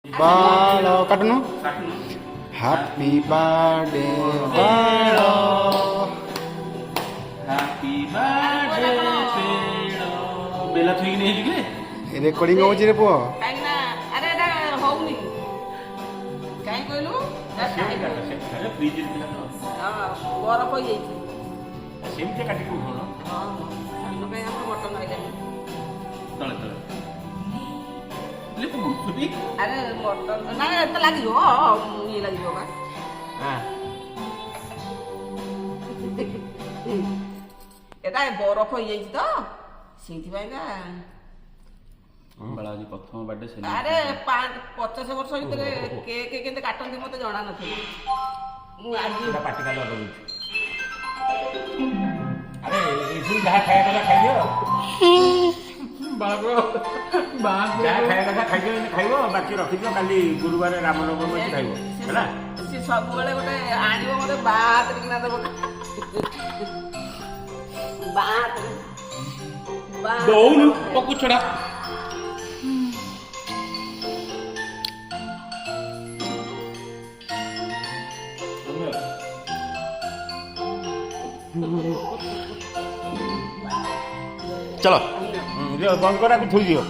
बालो काटनु happy birthday बालो happy birthday पेड़ो बेला थई नहीं लिखे रेकर्डिंग होची रे पुओ काई ना अरे एटा होउनी काई कहलु अरे फ्रिज दिला तो हां बरफ हो जाई सेमते काटी को होनो हां हम पे हम मटन आइला तळे तळे ले को सुबी अरे मटन ना एत लागी हो ये लागी हो बा हां एटा बरफ हो जाई तो सेठी भाईगा बालाजी प्रथम बर्थडे से अरे 50 वर्ष भितरे केक केते काटंती मते जणा नथि मु आज पार्टी का लगा अरे इसी जहाँ खाया था खाइयो बाबू बाबू जहाँ खाया था खाइयो बाकी रखी दियो काली गुरुवार रामनवमी में खाइयो हैला से सब बेले गोटे आनिबो मते बात किना देबो बात दौनु पकु छड़ा चलो बंद करा थोड़ी दियो